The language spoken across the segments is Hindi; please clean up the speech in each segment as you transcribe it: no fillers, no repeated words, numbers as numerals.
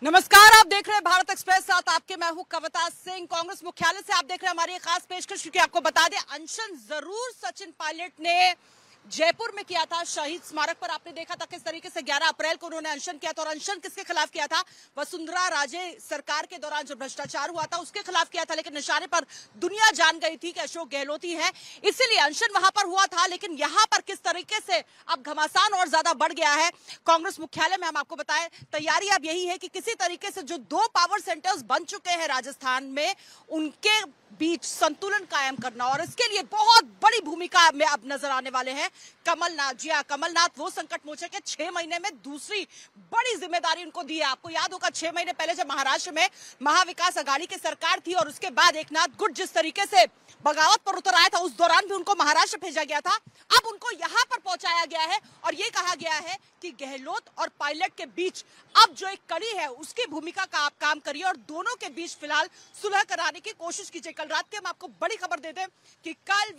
नमस्कार, आप देख रहे हैं भारत एक्सप्रेस, साथ आपके मैं हूं कविता सिंह। कांग्रेस मुख्यालय से आप देख रहे हैं हमारी एक खास पेशकश, क्योंकि आपको बता दें अनशन जरूर सचिन पायलट ने जयपुर में किया था। शहीद स्मारक पर आपने देखा था किस तरीके से 11 अप्रैल को उन्होंने अनशन किया था। और अनशन किसके खिलाफ किया था? वसुंधरा राजे सरकार के दौरान जो भ्रष्टाचार हुआ था उसके खिलाफ किया था। लेकिन निशाने पर दुनिया जान गई थी कि अशोक गहलोत ही है, इसीलिए अनशन वहां पर हुआ था। लेकिन यहां पर किस तरीके से अब घमासान और ज्यादा बढ़ गया है। कांग्रेस मुख्यालय में हम आपको बताएं, तैयारी अब यही है कि किसी तरीके से जो 2 पावर सेंटर्स बन चुके हैं राजस्थान में, उनके बीच संतुलन कायम करना। और इसके लिए बहुत बड़ी भूमिका में अब नजर आने वाले हैं कमलनाथ। जी हाँ, कमलनाथ वो संकट मोचक है, 6 महीने में दूसरी बड़ी जिम्मेदारी उनको दी है। आपको याद होगा 6 महीने पहले जब महाराष्ट्र में महाविकास अघाड़ी की सरकार थी और उसके बाद एकनाथ गुट जिस तरीके से बगावत पर उतर आया था, उस दौरान भी उनको महाराष्ट्र भेजा गया था। अब उनको यहां पर पहुंचाया गया है और ये कहा गया है कि गहलोत और पायलट के बीच अब जो एक कड़ी है उसकी भूमिका का आप काम करिए और दोनों के बीच फिलहाल सुलह कराने की कोशिश कीजिए। कल रात के हम आपको बड़ी खबर दे दें कि कल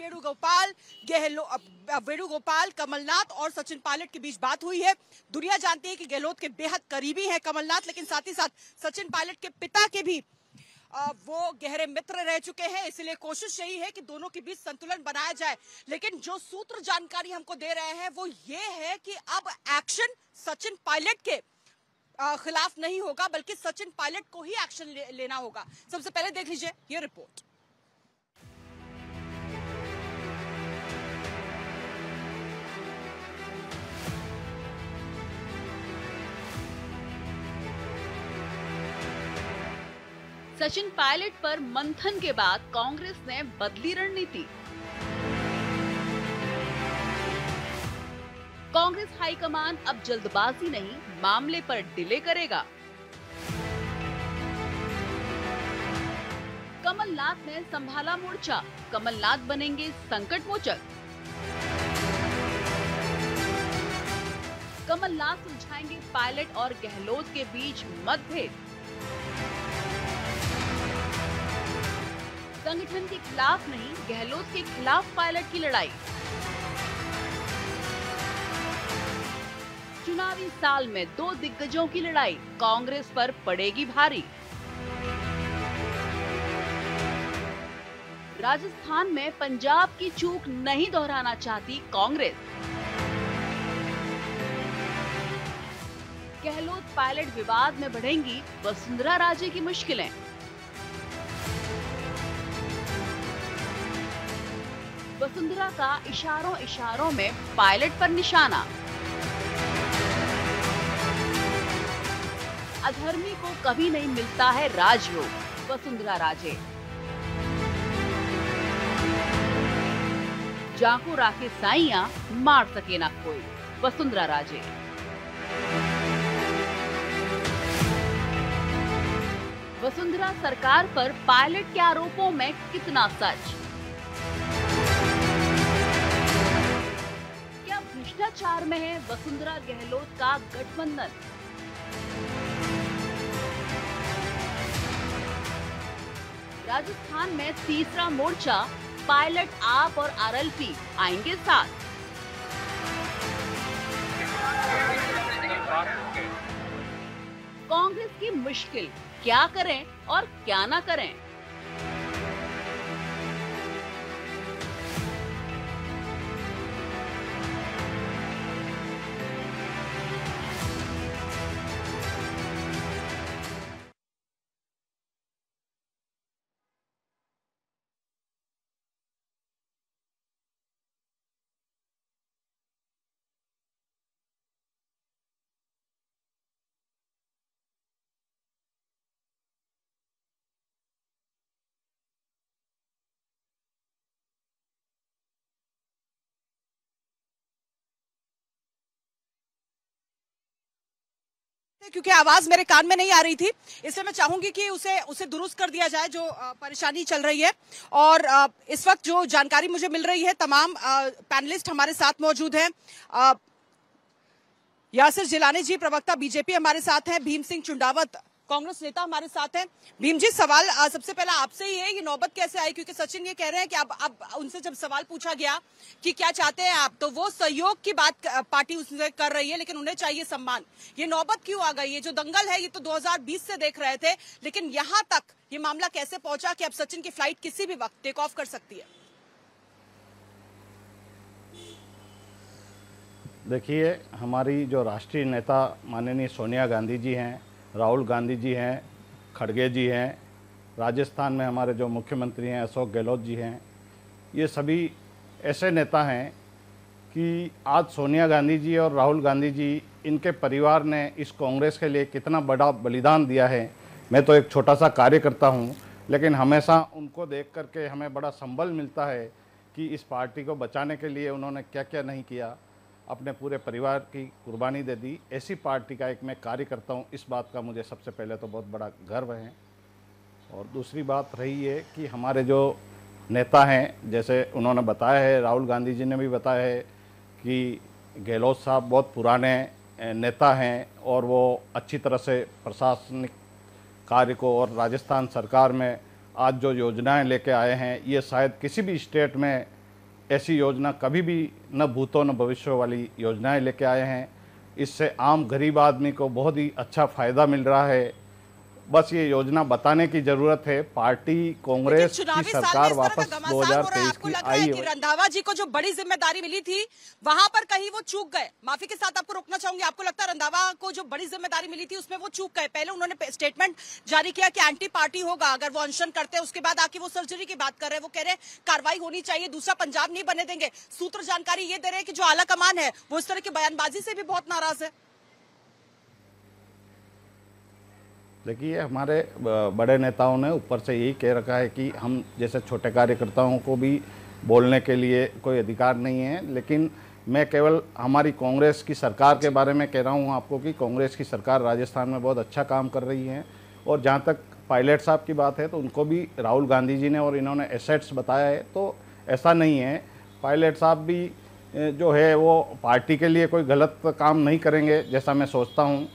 वेणुगोपाल, कमलनाथ और सचिन पायलट के बीच बात हुई है। दुनिया जानती है कि गहलोत के बेहद करीबी है कमलनाथ, लेकिन साथ ही साथ सचिन पायलट के पिता के भी वो गहरे मित्र रह चुके हैं। इसलिए कोशिश यही है कि दोनों के बीच संतुलन बनाया जाए। लेकिन जो सूत्र जानकारी हमको दे रहे हैं वो ये है कि अब एक्शन सचिन पायलट के खिलाफ नहीं होगा, बल्कि सचिन पायलट को ही एक्शन लेना होगा। सबसे पहले देख लीजिए ये रिपोर्ट। सचिन पायलट पर मंथन के बाद कांग्रेस ने बदली रणनीति। कांग्रेस हाईकमान अब जल्दबाजी नहीं, मामले पर डिले करेगा। कमलनाथ ने संभाला मोर्चा, कमलनाथ बनेंगे संकट मोचक। कमलनाथ सुलझाएंगे पायलट और गहलोत के बीच मतभेद। संगठन के खिलाफ नहीं, गहलोत के खिलाफ पायलट की लड़ाई। चुनावी साल में 2 दिग्गजों की लड़ाई, कांग्रेस पर पड़ेगी भारी। राजस्थान में पंजाब की चूक नहीं दोहराना चाहती कांग्रेस। गहलोत पायलट विवाद में बढ़ेंगी वसुंधरा राजे की मुश्किलें। वसुंधरा का इशारों में पायलट पर निशाना। अधर्मी को कभी नहीं मिलता है राजयोग, वसुंधरा राजे। जाको राखे साइयां, मार सके ना कोई, वसुंधरा राजे। वसुंधरा सरकार पर पायलट के आरोपों में कितना सच? भ्रष्टाचार में है वसुंधरा गहलोत का गठबंधन? राजस्थान में तीसरा मोर्चा, पायलट आप और आरएलपी आएंगे साथ। कांग्रेस की मुश्किल, क्या करें और क्या ना करें? क्योंकि आवाज मेरे कान में नहीं आ रही थी, इसलिए मैं चाहूंगी कि उसे दुरुस्त कर दिया जाए जो परेशानी चल रही है। और इस वक्त जो जानकारी मुझे मिल रही है, तमाम पैनलिस्ट हमारे साथ मौजूद हैं। यासिर जिलानी जी, प्रवक्ता बीजेपी हमारे साथ हैं, भीम सिंह चुंडावत कांग्रेस नेता हमारे साथ हैं। भीम जी, सवाल सबसे पहला आपसे ही है, ये नौबत कैसे आई? क्योंकि सचिन ये कह रहे हैं कि अब उनसे जब सवाल पूछा गया कि क्या चाहते हैं आप, तो वो सहयोग की बात पार्टी उससे कर रही है, लेकिन उन्हें चाहिए सम्मान। ये नौबत क्यों आ गई? ये जो दंगल है ये तो 2020 से देख रहे थे, लेकिन यहाँ तक ये मामला कैसे पहुंचा कि अब सचिन की फ्लाइट किसी भी वक्त टेक ऑफ कर सकती है? देखिए, हमारी जो राष्ट्रीय नेता माननीय सोनिया गांधी जी हैं, राहुल गांधी जी हैं, खड़गे जी हैं, राजस्थान में हमारे जो मुख्यमंत्री हैं अशोक गहलोत जी हैं, ये सभी ऐसे नेता हैं कि आज सोनिया गांधी जी और राहुल गांधी जी, इनके परिवार ने इस कांग्रेस के लिए कितना बड़ा बलिदान दिया है। मैं तो एक छोटा सा कार्यकर्ता हूँ, लेकिन हमेशा उनको देख करके हमें बड़ा संबल मिलता है कि इस पार्टी को बचाने के लिए उन्होंने क्या क्या नहीं किया, अपने पूरे परिवार की कुर्बानी दे दी। ऐसी पार्टी का एक मैं कार्यकर्ता हूँ, इस बात का मुझे सबसे पहले तो बहुत बड़ा गर्व है। और दूसरी बात रही है कि हमारे जो नेता हैं, जैसे उन्होंने बताया है, राहुल गांधी जी ने भी बताया है कि गहलोत साहब बहुत पुराने नेता हैं और वो अच्छी तरह से प्रशासनिक कार्य को और राजस्थान सरकार में आज जो योजनाएं लेके आए हैं, ये शायद किसी भी स्टेट में ऐसी योजना कभी भी न भूतो न भविष्य वाली योजनाएं लेके आए हैं। इससे आम गरीब आदमी को बहुत ही अच्छा फ़ायदा मिल रहा है। बस ये योजना बताने की जरूरत है। पार्टी कांग्रेस की सरकार वापस 2023 की आई है। रंधावा जी को जो बड़ी जिम्मेदारी मिली थी वहां पर कहीं वो चूक गए। माफी के साथ आपको रोकना चाहूंगी, आपको लगता है रंधावा को जो बड़ी जिम्मेदारी मिली थी उसमें वो चूक गए? पहले उन्होंने स्टेटमेंट जारी किया कि एंटी पार्टी होगा अगर वो अनशन करते हैं, उसके बाद आके वो सर्जरी की बात कर रहे हैं। वो कह रहे हैं कार्रवाई होनी चाहिए, दूसरा पंजाब नहीं बनने देंगे। सूत्र जानकारी ये दे रहे हैं कि जो आला कमान है वो इस तरह की बयानबाजी से भी बहुत नाराज है। देखिए, हमारे बड़े नेताओं ने ऊपर से यही कह रखा है कि हम जैसे छोटे कार्यकर्ताओं को भी बोलने के लिए कोई अधिकार नहीं है, लेकिन मैं केवल हमारी कांग्रेस की सरकार के बारे में कह रहा हूँ आपको कि कांग्रेस की सरकार राजस्थान में बहुत अच्छा काम कर रही है। और जहाँ तक पायलट साहब की बात है तो उनको भी राहुल गांधी जी ने और इन्होंने एसेट्स बताया है, तो ऐसा नहीं है। पायलट साहब भी जो है वो पार्टी के लिए कोई गलत काम नहीं करेंगे जैसा मैं सोचता हूँ,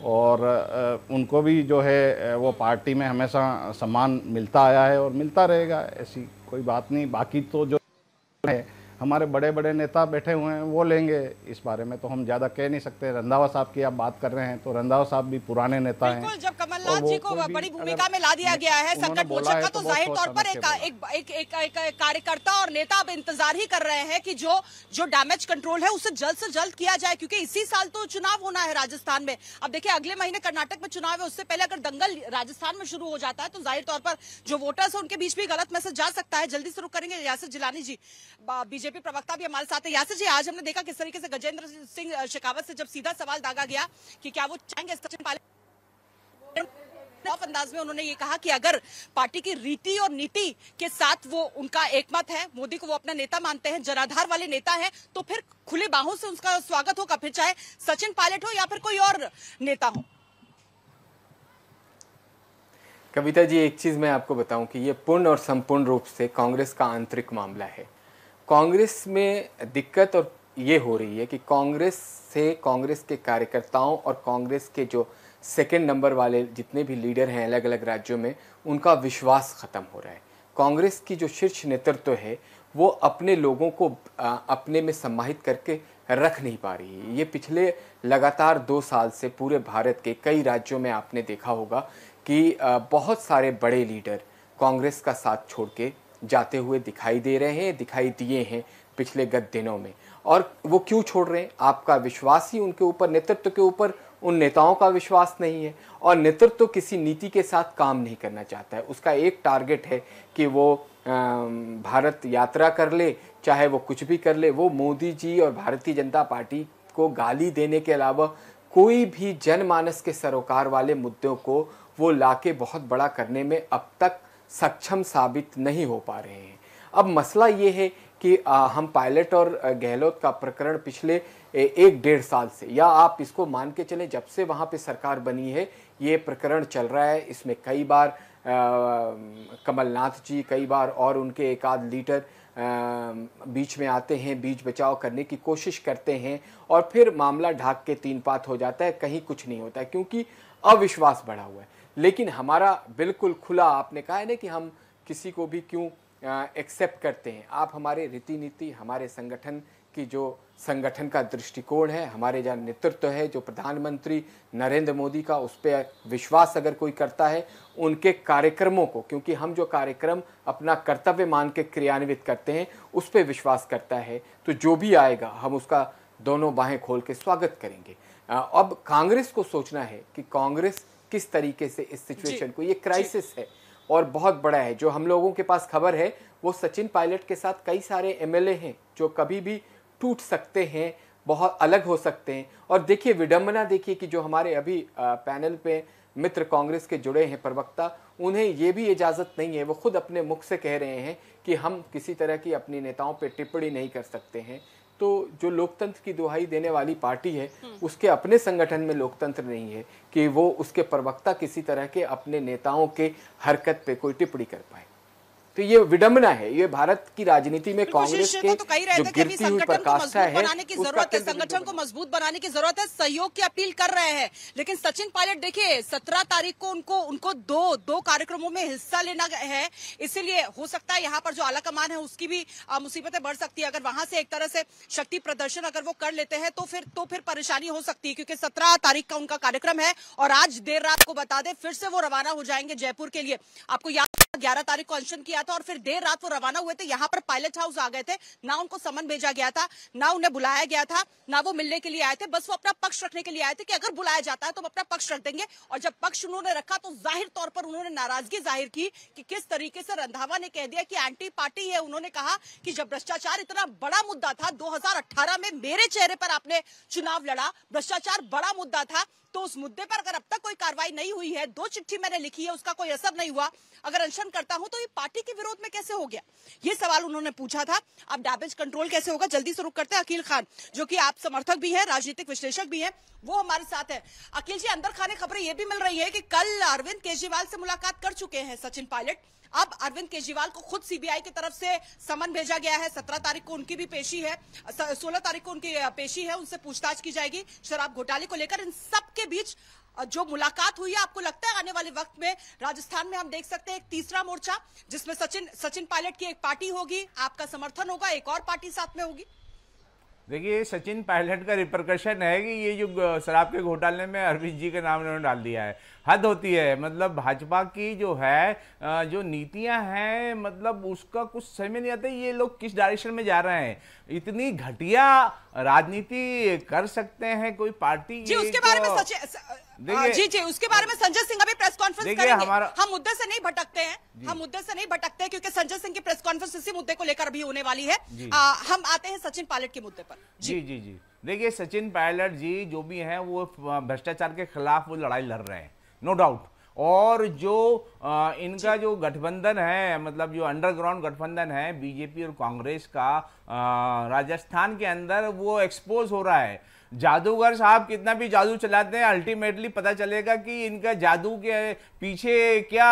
और उनको भी जो है वो पार्टी में हमेशा सम्मान मिलता आया है और मिलता रहेगा, ऐसी कोई बात नहीं। बाकी तो जो है हमारे बड़े बड़े नेता बैठे हुए हैं वो लेंगे, इस बारे में तो हम ज़्यादा कह नहीं सकते। रंधावा साहब की आप बात कर रहे हैं तो रंधावा साहब भी पुराने नेता हैं। जब कमलनाथ जी को बड़ी भूमिका में ला दिया गया है संकट मोचक का, तो जाहिर तौर पर एक कार्यकर्ता और नेता अब इंतजार ही कर रहे हैं कि जो डैमेज कंट्रोल है उसे जल्द से जल्द किया जाए, क्योंकि इसी साल तो चुनाव होना है राजस्थान में। अब देखिए, अगले महीने कर्नाटक में चुनाव है, उससे पहले अगर दंगल राजस्थान में शुरू हो जाता है तो जाहिर तौर पर जो वोटर्स है उनके बीच भी गलत मैसेज जा सकता है। जल्दी शुरू करेंगे यासिर जिलानी जी, बीजेपी प्रवक्ता भी हमारे साथ है। यासिर जी, आज हमने देखा किस तरीके से गजेंद्र सिंह शेखावत से जब सीधा सवाल दागा गया कि क्या वो चाहेंगे सचिन पायलट, अंदाज में उन्होंने ये कहा कि अगर पार्टी की रीति और नीति के साथ वो उनका एकमत है, मोदी को वो अपना नेता मानते हैं, जनाधार वाले नेता हैं, तो फिर खुले बाहों से उसका स्वागत होगा, फिर चाहे सचिन पायलट हो या फिर कोई और नेता हो। कविता जी, एक चीज मैं आपको बताऊं कि ये पूर्ण और संपूर्ण रूप से कांग्रेस का आंतरिक मामला है। कांग्रेस में दिक्कत और ये हो रही है कि कांग्रेस के कार्यकर्ताओं और कांग्रेस के जो सेकंड नंबर वाले जितने भी लीडर हैं अलग अलग राज्यों में, उनका विश्वास खत्म हो रहा है। कांग्रेस की जो शीर्ष नेतृत्व है वो अपने लोगों को अपने में सम्मानित करके रख नहीं पा रही है। ये पिछले लगातार 2 साल से पूरे भारत के कई राज्यों में आपने देखा होगा कि बहुत सारे बड़े लीडर कांग्रेस का साथ छोड़ के जाते हुए दिखाई दिए हैं पिछले गत दिनों में। और वो क्यों छोड़ रहे हैं? आपका विश्वास ही उनके ऊपर, नेतृत्व के ऊपर उन नेताओं का विश्वास नहीं है, और नेतृत्व किसी नीति के साथ काम नहीं करना चाहता है। उसका एक टारगेट है कि वो भारत यात्रा कर ले, चाहे वो कुछ भी कर ले, वो मोदी जी और भारतीय जनता पार्टी को गाली देने के अलावा कोई भी जनमानस के सरोकार वाले मुद्दों को वो लाके बहुत बड़ा करने में अब तक सक्षम साबित नहीं हो पा रहे हैं। अब मसला ये है कि हम पायलट और गहलोत का प्रकरण पिछले 1-1.5 साल से, या आप इसको मान के चलें जब से वहाँ पे सरकार बनी है, ये प्रकरण चल रहा है। इसमें कई बार कमलनाथ जी, कई बार और उनके एक आध लीडर बीच में आते हैं, बीच बचाव करने की कोशिश करते हैं, और फिर मामला ढाक के 3 पात हो जाता है, कहीं कुछ नहीं होता है क्योंकि अविश्वास बढ़ा हुआ है। लेकिन हमारा बिल्कुल खुला, आपने कहा है ना कि हम किसी को भी क्यों एक्सेप्ट करते हैं। आप हमारे रीति नीति, हमारे संगठन की जो संगठन का दृष्टिकोण है, हमारे जहाँ नेतृत्व है, जो प्रधानमंत्री नरेंद्र मोदी का, उस पर विश्वास अगर कोई करता है, उनके कार्यक्रमों को, क्योंकि हम जो कार्यक्रम अपना कर्तव्य मान के क्रियान्वित करते हैं उस पर विश्वास करता है, तो जो भी आएगा हम उसका दोनों बाहें खोल के स्वागत करेंगे। अब कांग्रेस को सोचना है कि कांग्रेस किस तरीके से इस सिचुएशन को, ये क्राइसिस है और बहुत बड़ा है। जो हम लोगों के पास खबर है वो सचिन पायलट के साथ कई सारे एमएलए हैं जो कभी भी टूट सकते हैं, बहुत अलग हो सकते हैं। और देखिए विडंबना, देखिए कि जो हमारे अभी पैनल पे मित्र कांग्रेस के जुड़े हैं प्रवक्ता, उन्हें ये भी इजाज़त नहीं है, वो खुद अपने मुख से कह रहे हैं कि हम किसी तरह की अपनी नेताओं पे टिप्पणी नहीं कर सकते हैं। तो जो लोकतंत्र की दुहाई देने वाली पार्टी है उसके अपने संगठन में लोकतंत्र नहीं है कि वो उसके प्रवक्ता किसी तरह के अपने नेताओं के हरकत पे कोई टिप्पणी कर पाए। तो ये विडंबना है, ये भारत की राजनीति में कांग्रेस के तो कही रहे जो थे कि गिरती हुई पराकाष्ठा है, बनाने की जरूरत है, संगठन को मजबूत बनाने की जरूरत है, सहयोग की अपील कर रहे हैं। लेकिन सचिन पायलट देखिए 17 तारीख को उनको दो कार्यक्रमों में हिस्सा लेना है, इसीलिए हो सकता है यहाँ पर जो आला कमान है उसकी भी मुसीबतें बढ़ सकती है। अगर वहां से एक तरह से शक्ति प्रदर्शन अगर वो कर लेते हैं तो फिर परेशानी हो सकती है, क्योंकि 17 तारीख का उनका कार्यक्रम है और आज देर रात को बता दें फिर से वो रवाना हो जाएंगे जयपुर के लिए। आपको याद 11 तारीख को अनशन किया था और फिर देर रात वो रवाना हुए थे, यहाँ पर पायलट हाउस आ गए थे, ना उनको समन भेजा गया था, ना उन्हें बुलाया गया था, ना वो मिलने के लिए आए थे, बस वो अपना पक्ष रखने के लिए आए थे कि अगर बुलाया जाता है तो हम अपना पक्ष रख देंगे। और जब पक्ष उन्होंने रखा तो जाहिर तौर पर उन्होंने नाराजगी जाहिर की कि किस तरीके से रंधावा ने कह दिया कि एंटी पार्टी है। उन्होंने कहा कि जब भ्रष्टाचार इतना बड़ा मुद्दा था, 2018 में मेरे चेहरे पर आपने चुनाव लड़ा, भ्रष्टाचार बड़ा मुद्दा था, तो उस मुद्दे पर अगर अब तक कोई कार्रवाई नहीं हुई है, 2 चिट्ठी मैंने लिखी है, उसका कोई असर नहीं हुआ, अगर अनशन करता हूं तो ये पार्टी के विरोध में कैसे हो गया, ये सवाल उन्होंने पूछा था। अब डैमेज कंट्रोल कैसे होगा, जल्दी से रुक करते हैं। अकील खान जो कि आप समर्थक भी हैं, राजनीतिक विश्लेषक भी हैं, वो हमारे साथ है। अकील जी, अंदर खाने खबरें ये भी मिल रही है कि कल अरविंद केजरीवाल से मुलाकात कर चुके हैं सचिन पायलट। अब अरविंद केजरीवाल को खुद सीबीआई की तरफ से समन भेजा गया है। 17 तारीख को उनकी भी पेशी है, 16 तारीख को उनकी पेशी है, उनसे पूछताछ की जाएगी शराब घोटाले को लेकर। इन सब के बीच जो मुलाकात हुई है, आपको लगता है आने वाले वक्त में राजस्थान में हम देख सकते हैं एक तीसरा मोर्चा जिसमें सचिन पायलट की एक पार्टी होगी, आपका समर्थन होगा, एक और पार्टी साथ में होगी? देखिए, सचिन पायलट का रिपरकशन है कि ये जो शराब के घोटाले में अरविंद जी का नाम इन्होंने डाल दिया है, हद होती है। मतलब भाजपा की जो है जो नीतियां हैं, मतलब उसका कुछ समझ में नहीं आता ये लोग किस डायरेक्शन में जा रहे हैं। इतनी घटिया राजनीति कर सकते हैं कोई पार्टी? जी, उसके बारे में जी उसके बारे में संजय सिंह अभी प्रेस कॉन्फ्रेंस करेंगे। हम मुद्दे से नहीं भटकते हैं, क्योंकि संजय सिंह की प्रेस कॉन्फ्रेंस इसी मुद्दे को लेकर भी होने वाली है। हम आते हैं सचिन पायलट के मुद्दे पर। जी। देखिए, सचिन पायलट जी जो भी हैं वो भ्रष्टाचार के खिलाफ वो लड़ाई लड़ रहे हैं, नो डाउट। और जो इनका जो गठबंधन है, मतलब जो अंडरग्राउंड गठबंधन है बीजेपी और कांग्रेस का राजस्थान के अंदर, वो एक्सपोज हो रहा है। जादूगर साहब कितना भी जादू चलाते हैं, अल्टीमेटली पता चलेगा कि इनका जादू के पीछे क्या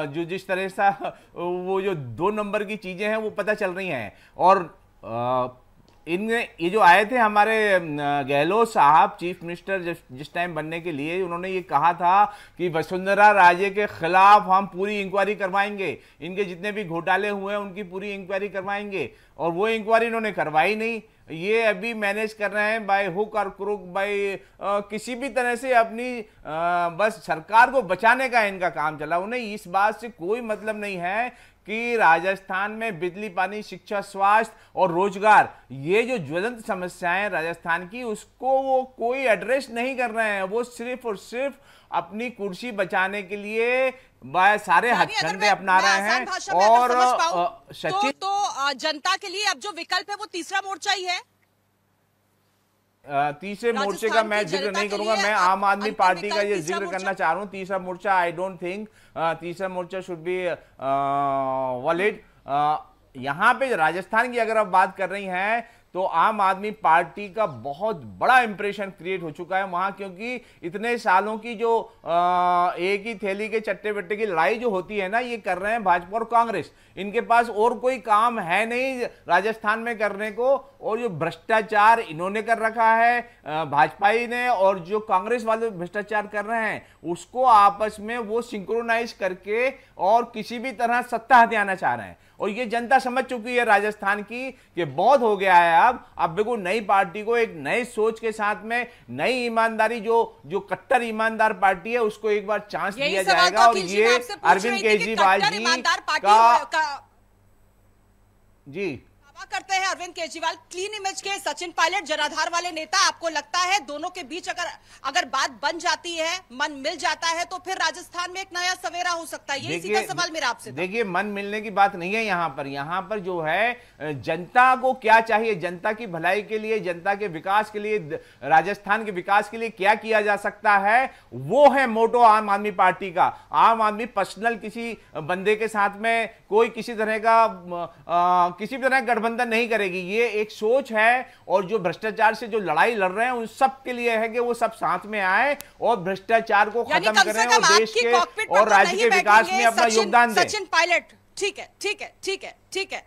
जो जिस तरह से वो जो 2 नंबर की चीजें हैं वो पता चल रही हैं। और ये जो आए थे हमारे गहलोत साहब चीफ मिनिस्टर जिस टाइम बनने के लिए, उन्होंने ये कहा था कि वसुंधरा राजे के खिलाफ हम पूरी इंक्वायरी करवाएंगे, इनके जितने भी घोटाले हुए हैं उनकी पूरी इंक्वायरी करवाएंगे। और वो इंक्वायरी इन्होंने करवाई नहीं। ये अभी मैनेज कर रहे हैं बाय हुक और क्रुक, बाय किसी भी तरह से अपनी बस सरकार को बचाने का इनका काम चला। उन्हें इस बात से कोई मतलब नहीं है कि राजस्थान में बिजली, पानी, शिक्षा, स्वास्थ्य और रोजगार, ये जो ज्वलंत समस्याएं राजस्थान की, उसको वो कोई एड्रेस नहीं कर रहे हैं। वो सिर्फ और सिर्फ अपनी कुर्सी बचाने के लिए सारे हथकंडे अपना रहे हैं। और सचिन तो जनता के लिए अब जो विकल्प है वो तीसरा मोर्चा ही है। तीसरे मोर्चे का मैं जिक्र नहीं करूंगा, मैं आम आदमी पार्टी का ये जिक्र करना चाह रहा हूं। तीसरा मोर्चा आई डोंट थिंक तीसरा मोर्चा शुड बी वैलिड। यहाँ पे राजस्थान की अगर आप बात कर रही हैं तो आम आदमी पार्टी का बहुत बड़ा इंप्रेशन क्रिएट हो चुका है वहां, क्योंकि इतने सालों की जो एक ही थैली के चट्टे बट्टे की लड़ाई जो होती है ना, ये कर रहे हैं भाजपा और कांग्रेस। इनके पास और कोई काम है नहीं राजस्थान में करने को, और जो भ्रष्टाचार इन्होंने कर रखा है भाजपाई ने, और जो कांग्रेस वाले भ्रष्टाचार कर रहे हैं उसको आपस में वो सिंक्रोनाइज करके और किसी भी तरह सत्ता हथियाना चाह रहे हैं। और ये जनता समझ चुकी है राजस्थान की कि बहुत हो गया है। अब बिल्कुल नई पार्टी को एक नई सोच के साथ में नई ईमानदारी, जो कट्टर ईमानदार पार्टी है उसको एक बार चांस दिया जाएगा। और ये अरविंद केजरीवाल जी का जी करते हैं अरविंद केजरीवाल, क्लीन इमेज के सचिन पायलट, जनाधार वाले नेता। आपको लगता है दोनों के बीच अगर बात बन जाती है, मन मिल जाता है, तो फिर राजस्थान में एक नया सवेरा हो सकता है? यही सीधा सवाल मेरा आपसे। देखिए, मन मिलने की बात नहीं है यहाँ पर जो है जनता को क्या चाहिए, जनता की भलाई के लिए, जनता के विकास के लिए, राजस्थान के विकास के लिए क्या किया जा सकता है, वो है मोटो आम आदमी पार्टी का। आम आदमी पर्सनल किसी बंदे के साथ में कोई किसी तरह का किसी भी तरह गठबंधन नहीं करेगी। ये एक सोच है, और जो भ्रष्टाचार से जो लड़ाई लड़ रहे हैं उन सब के लिए है कि वो सब साथ में आए और भ्रष्टाचार को खत्म करें और देश के और राज्य के विकास में अपना योगदान दें। सचिन पायलट, ठीक है, ठीक है, ठीक है, ठीक है।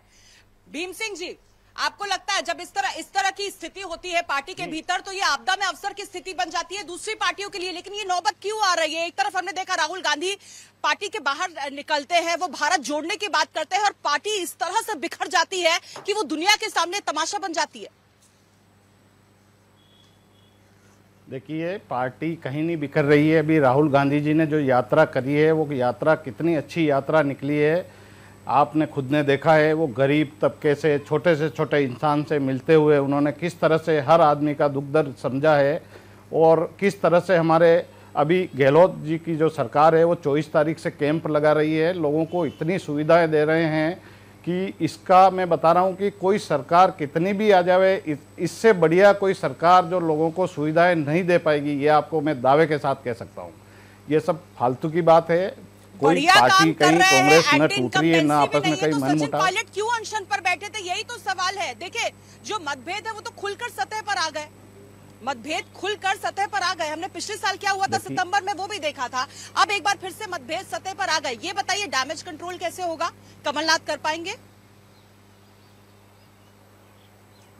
भीम सिंह जी, आपको लगता है जब इस तरह की स्थिति होती है पार्टी के भीतर, तो ये आपदा में अवसर की स्थिति बन जाती है दूसरी पार्टियों के लिए? लेकिन ये नौबत क्यों आ रही है? एक तरफ हमने देखा राहुल गांधी पार्टी के बाहर निकलते हैं, वो भारत जोड़ने की बात करते हैं, और पार्टी इस तरह से बिखर जाती है कि वो दुनिया के सामने तमाशा बन जाती है। देखिए, पार्टी कहीं नहीं बिखर रही है। अभी राहुल गांधी जी ने जो यात्रा करी है, वो यात्रा कितनी अच्छी यात्रा निकली है, आपने खुद ने देखा है। वो गरीब तबके से छोटे इंसान से मिलते हुए उन्होंने किस तरह से हर आदमी का दुख दर्द समझा है, और किस तरह से हमारे अभी गहलोत जी की जो सरकार है वो 24 तारीख से कैंप लगा रही है, लोगों को इतनी सुविधाएं दे रहे हैं कि इसका मैं बता रहा हूं कि कोई सरकार कितनी भी आ जावे, इससे बढ़िया कोई सरकार जो लोगों को सुविधाएं नहीं दे पाएगी, ये आपको मैं दावे के साथ कह सकता हूं। ये सब फालतू की बात है। कोई पार्टी कहीं कांग्रेस न टूट रही है, न आपस में कहीं मनमुटाव। पायलट क्यों अनशन पर बैठे थे, यही तो सवाल है। देखिए, जो मतभेद है वो तो खुलकर सतह पर आ गए, मतभेद खुलकर सतह पर आ गए। हमने पिछले साल क्या हुआ था सितंबर में वो भी देखा था। अब एक बार फिर से मतभेद सतह पर आ गए। ये बताइए, डैमेज कंट्रोल कैसे होगा? कमलनाथ कर पाएंगे?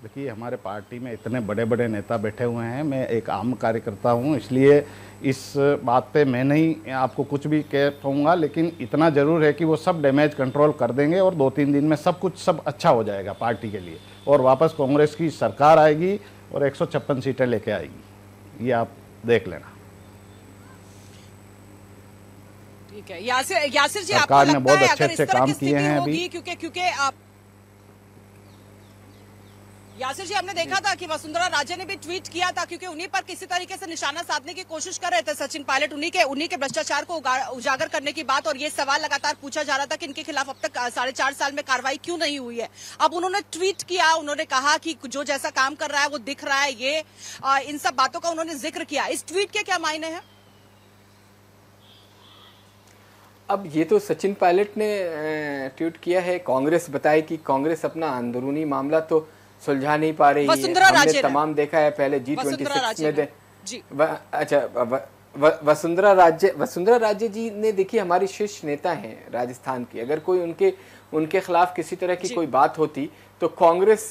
देखिए, हमारे पार्टी में इतने बड़े बड़े नेता बैठे हुए हैं, मैं एक आम कार्यकर्ता हूं, इसलिए इस बात पे मैं नहीं आपको कुछ भी कह पाऊंगा, लेकिन इतना ज़रूर है कि वो सब डैमेज कंट्रोल कर देंगे और 2-3 दिन में सब अच्छा हो जाएगा पार्टी के लिए, और वापस कांग्रेस की सरकार आएगी और 156 सीटें लेके आएगी। ये आप देख लेना। ठीक है, यासिर जी, सरकार ने बहुत अच्छे काम किए हैं अभी, क्योंकि आप यासिर जी, हमने देखा था कि वसुंधरा राजे ने भी ट्वीट किया था, क्योंकि उन्हीं पर किसी तरीके से निशाना साधने की कोशिश कर रहे थे सचिन पायलट, उन्हीं के भ्रष्टाचार को उजागर करने की बात, और ये सवाल लगातार पूछा जा रहा था कि इनके खिलाफ अब तक 4.5 साल में कार्रवाई क्यों नहीं हुई है। अब उन्होंने ट्वीट किया, उन्होंने कहा कि जो जैसा काम कर रहा है वो दिख रहा है, ये इन सब बातों का उन्होंने जिक्र किया। इस ट्वीट के क्या मायने हैं? अब ये तो सचिन पायलट ने ट्वीट किया है, कांग्रेस बताए कि कांग्रेस अपना अंदरूनी मामला तो सुलझा नहीं पा रही है। हमने तमाम देखा है पहले G26 में अच्छा वसुंधरा राजे जी ने, देखिए, हमारी शीर्ष नेता हैं राजस्थान की। अगर कोई उनके खिलाफ किसी तरह की कोई बात होती तो कांग्रेस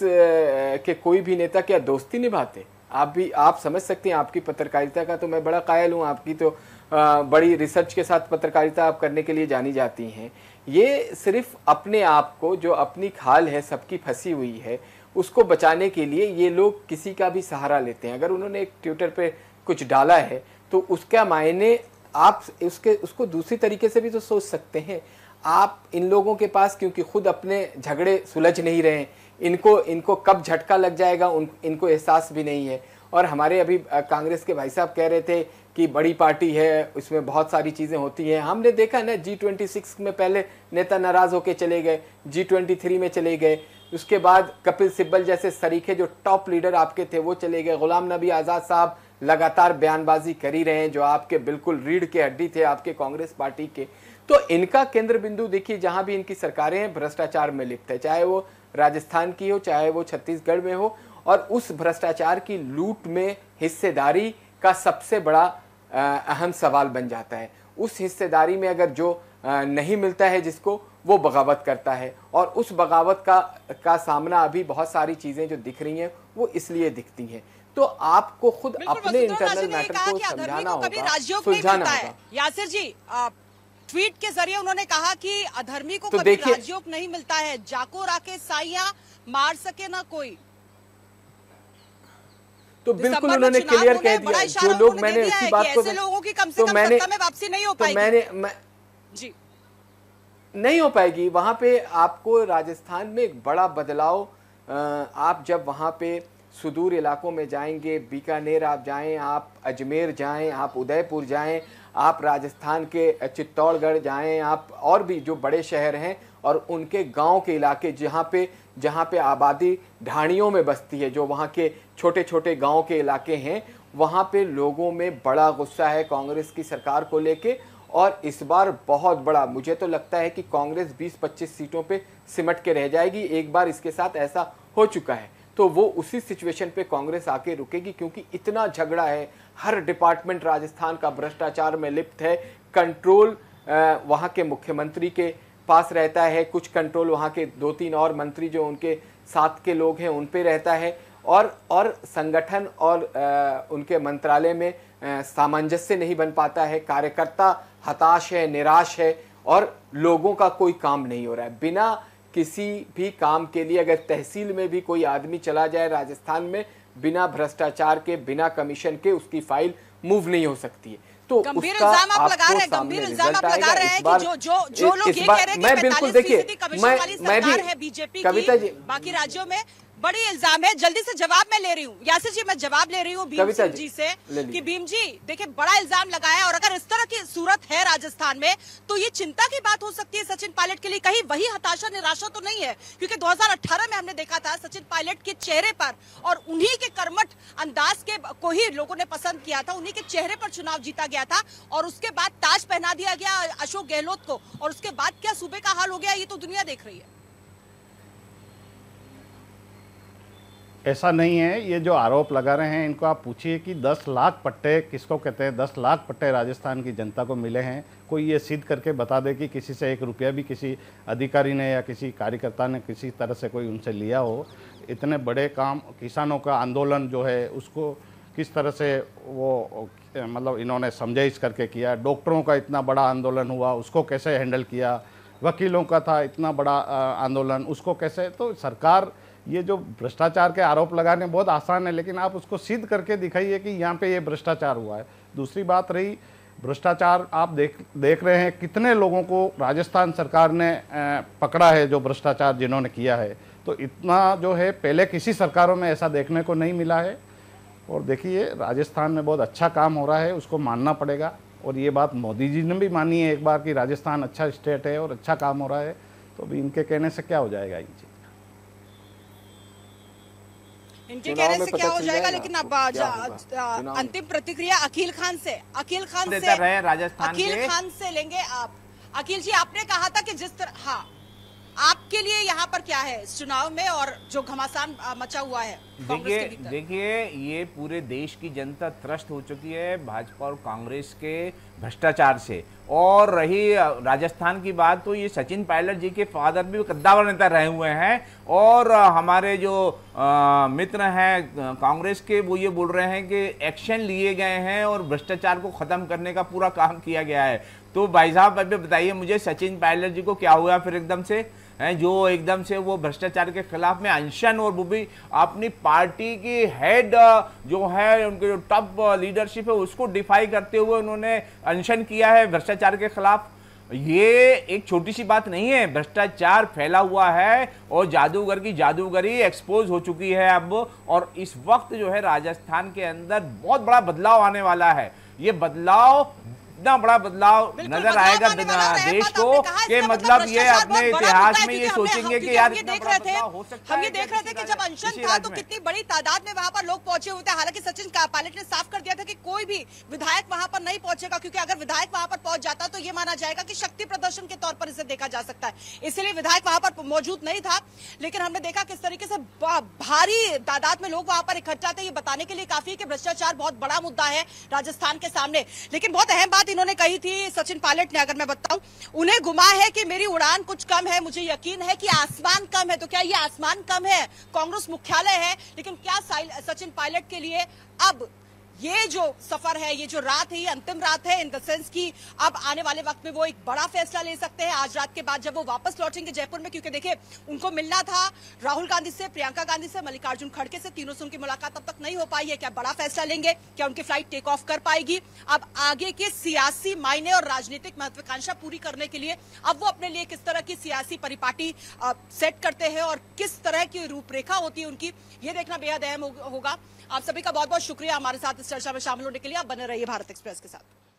के कोई भी नेता क्या दोस्ती निभाते? आप समझ सकते हैं। आपकी पत्रकारिता का तो मैं बड़ा कायल हूँ, आपकी तो बड़ी रिसर्च के साथ पत्रकारिता आप करने के लिए जानी जाती हैं। ये सिर्फ अपने आप को, जो अपनी खाल है सबकी फंसी हुई है, उसको बचाने के लिए ये लोग किसी का भी सहारा लेते हैं। अगर उन्होंने एक ट्विटर पे कुछ डाला है तो उसका मायने आप उसको दूसरी तरीके से भी तो सोच सकते हैं। आप इन लोगों के पास, क्योंकि खुद अपने झगड़े सुलझ नहीं रहे, इनको कब झटका लग जाएगा इनको एहसास भी नहीं है। और हमारे अभी कांग्रेस के भाई साहब कह रहे थे कि बड़ी पार्टी है, उसमें बहुत सारी चीज़ें होती हैं। हमने देखा ना, G26 में पहले नेता नाराज़ होकर चले गए, G23 में चले गए, उसके बाद कपिल सिब्बल जैसे सरीखे जो टॉप लीडर आपके थे वो चले गए। गुलाम नबी आज़ाद साहब लगातार बयानबाजी कर ही रहे हैं, जो आपके बिल्कुल रीढ़ के हड्डी थे आपके कांग्रेस पार्टी के। तो इनका केंद्र बिंदु देखिए, जहां भी इनकी सरकारें हैं भ्रष्टाचार में लिप्त है, चाहे वो राजस्थान की हो, चाहे वो छत्तीसगढ़ में हो, और उस भ्रष्टाचार की लूट में हिस्सेदारी का सबसे बड़ा अहम सवाल बन जाता है। उस हिस्सेदारी में अगर जो नहीं मिलता है जिसको, वो बगावत करता है, और उस बगावत का सामना अभी बहुत सारी चीजें जो दिख रही हैं वो इसलिए दिखती हैं। तो आपको खुद अपने इंटरनल मैटर को समझाना होगा, सुलझाना होगा। यासिर जी, ट्वीट के जरिए उन्होंने कहा कि अधर्मी को कभी राजयोग नहीं मिलता है, जाको राके साइया मार सके ना कोई। तो बिल्कुल उन्होंने क्लियर कह दिया, जो लोग, मैंने इसी बात को, ऐसे लोगों की कम से कम सत्ता में वापसी नहीं हो पाएगी। जी नहीं हो पाएगी। वहां पे आपको राजस्थान में एक बड़ा बदलाव, आप जब वहां पे सुदूर इलाकों में जाएंगे, बीकानेर आप जाएं, आप अजमेर जाएं, आप उदयपुर जाएं, आप राजस्थान के चित्तौड़गढ़ जाएं, आप और भी जो बड़े शहर हैं और उनके गांव के इलाके जहां पे आबादी ढाणियों में बसती है, जो वहां के छोटे छोटे गांव के इलाके हैं, वहां पे लोगों में बड़ा गुस्सा है कांग्रेस की सरकार को लेके। और इस बार बहुत बड़ा, मुझे तो लगता है कि कांग्रेस 20-25 सीटों पे सिमट के रह जाएगी। एक बार इसके साथ ऐसा हो चुका है, तो वो उसी सिचुएशन पे कांग्रेस आके रुकेगी, क्योंकि इतना झगड़ा है, हर डिपार्टमेंट राजस्थान का भ्रष्टाचार में लिप्त है। कंट्रोल वहाँ के मुख्यमंत्री के पास रहता है, कुछ कंट्रोल वहाँ के 2-3 और मंत्री जो उनके साथ के लोग हैं उन पे रहता है, और संगठन और उनके मंत्रालय में सामंजस्य नहीं बन पाता है। कार्यकर्ता हताश है, निराश है, और लोगों का कोई काम नहीं हो रहा है। बिना किसी भी काम के लिए अगर तहसील में भी कोई आदमी चला जाए राजस्थान में, बिना भ्रष्टाचार के, बिना कमीशन के उसकी फाइल मूव नहीं हो सकती है। तो गंभीर इल्जाम आप लगा रहे हैं, गंभीर इल्जाम आप लगा रहे हैं कि जो लोग ये कह रहे हैं कि 45% कमीशन वाली सरकार है बीजेपी की, बाकी राज्यों में बड़ी इल्जाम है। जल्दी से जवाब मैं ले रही हूँ यासिर जी, मैं जवाब ले रही हूँ भीम सिंह जी से कि भीम जी देखिए बड़ा इल्जाम लगाया, और अगर इस तरह की सूरत है राजस्थान में तो ये चिंता की बात हो सकती है सचिन पायलट के लिए। कहीं वही हताशा निराशा तो नहीं है? क्योंकि 2018 में हमने देखा था सचिन पायलट के चेहरे पर, और उन्हीं के कर्मठ अंदाज के को ही लोगों ने पसंद किया था, उन्हीं के चेहरे पर चुनाव जीता गया था, और उसके बाद ताज पहना दिया गया अशोक गहलोत को, और उसके बाद क्या सूबे का हाल हो गया ये तो दुनिया देख रही है। ऐसा नहीं है, ये जो आरोप लगा रहे हैं इनको आप पूछिए कि 10 लाख पट्टे किसको कहते हैं। 10 लाख पट्टे राजस्थान की जनता को मिले हैं। कोई ये सिद्ध करके बता दे कि किसी से 1 रुपया भी किसी अधिकारी ने या किसी कार्यकर्ता ने किसी तरह से कोई उनसे लिया हो। इतने बड़े काम, किसानों का आंदोलन जो है उसको किस तरह से वो मतलब इन्होंने समझाइश करके किया। डॉक्टरों का इतना बड़ा आंदोलन हुआ, उसको कैसे हैंडल किया। वकीलों का था इतना बड़ा आंदोलन, उसको कैसे। तो सरकार, ये जो भ्रष्टाचार के आरोप लगाने बहुत आसान है, लेकिन आप उसको सिद्ध करके दिखाइए कि यहाँ पे ये भ्रष्टाचार हुआ है। दूसरी बात रही भ्रष्टाचार, आप देख रहे हैं कितने लोगों को राजस्थान सरकार ने पकड़ा है जो भ्रष्टाचार जिन्होंने किया है। तो इतना जो है पहले किसी सरकारों में ऐसा देखने को नहीं मिला है। और देखिए राजस्थान में बहुत अच्छा काम हो रहा है, उसको मानना पड़ेगा। और ये बात मोदी जी ने भी मानी है एक बार कि राजस्थान अच्छा स्टेट है और अच्छा काम हो रहा है। तो अभी इनके कहने से क्या हो जाएगा, इनके कहने से क्या हो जाएगा। लेकिन अब अंतिम प्रतिक्रिया अखिल खान से लेंगे आप। अखिल जी, आपने कहा था कि जिस तरह, हाँ, आपके लिए यहाँ पर क्या है इस चुनाव में और जो घमासान मचा हुआ है कांग्रेस के भीतर? देखिए ये पूरे देश की जनता त्रस्त हो चुकी है भाजपा और कांग्रेस के भ्रष्टाचार से। और रही राजस्थान की बात, तो ये सचिन पायलट जी के फादर भी कद्दावर नेता रहे हुए हैं, और हमारे जो मित्र हैं कांग्रेस के वो ये बोल रहे हैं कि एक्शन लिए गए हैं और भ्रष्टाचार को खत्म करने का पूरा काम किया गया है। तो भाई साहब अभी बताइए मुझे, सचिन पायलट जी को क्या हुआ फिर एकदम से, हैं जो एकदम से वो भ्रष्टाचार के खिलाफ में अनशन, और वो भी अपनी पार्टी की हेड जो है, उनके जो टॉप लीडरशिप है उसको डिफाई करते हुए उन्होंने अनशन किया है भ्रष्टाचार के खिलाफ। ये एक छोटी सी बात नहीं है, भ्रष्टाचार फैला हुआ है और जादूगर की जादूगरी एक्सपोज हो चुकी है अब। और इस वक्त जो है राजस्थान के अंदर बहुत बड़ा बदलाव आने वाला है। ये बदलाव इतना बड़ा बदलाव बिल्कुल, नजर बदलाव आएगा आने वाला और अहम देश बात को आपने कहा, कि इसका मतलब ये भ्रष्टाचार अपने बहुत बड़ा इतिहास मुद्दा है, में ये क्योंकि हमने- सोचेंगे क्योंकि कि यार हम ये इतना देख बड़ा रहे थे, बदलाव हो सकता है हम ये देख रहे थे कि जब अनशन था तो में। कितनी बड़ी तादाद में वहां पर लोग पहुंचे हुए थे। हालांकि सचिन पायलट ने साफ कर दिया था कि कोई भी विधायक वहां पर नहीं पहुंचेगा, क्योंकि अगर विधायक वहां पर पहुंच जाता तो ये माना जाएगा कि शक्ति प्रदर्शन के तौर पर इसे देखा जा सकता है, इसलिए विधायक वहां पर मौजूद नहीं था। लेकिन हमने देखा किस तरीके से भारी तादाद में लोग वहां पर इकट्ठा थे, ये बताने के लिए काफी है कि भ्रष्टाचार बहुत बड़ा मुद्दा है राजस्थान के सामने। लेकिन बहुत अहम बात इन्होंने कही थी सचिन पायलट ने, अगर मैं बताऊं, उन्हें गुमा है कि मेरी उड़ान कुछ कम है, मुझे यकीन है कि आसमान कम है। तो क्या ये आसमान कम है? कांग्रेस मुख्यालय है, लेकिन क्या सचिन पायलट के लिए अब ये जो सफर है, ये जो रात है, ये अंतिम रात है इन द सेंस की अब आने वाले वक्त में वो एक बड़ा फैसला ले सकते हैं आज रात के बाद जब वो वापस लौटेंगे जयपुर में। क्योंकि देखिए, उनको मिलना था राहुल गांधी से, प्रियंका गांधी से, मल्लिकार्जुन खड़गे से, तीनों से उनकी मुलाकात अब तक नहीं हो पाई है। क्या बड़ा फैसला लेंगे? क्या उनकी फ्लाइट टेक ऑफ कर पाएगी? अब आगे के सियासी मायने और राजनीतिक महत्वाकांक्षा पूरी करने के लिए अब वो अपने लिए किस तरह की सियासी परिपाटी सेट करते हैं और किस तरह की रूपरेखा होती है उनकी, ये देखना बेहद अहम होगा। आप सभी का बहुत बहुत शुक्रिया हमारे साथ इस चर्चा में शामिल होने के लिए। आप बने रहिए भारत एक्सप्रेस के साथ।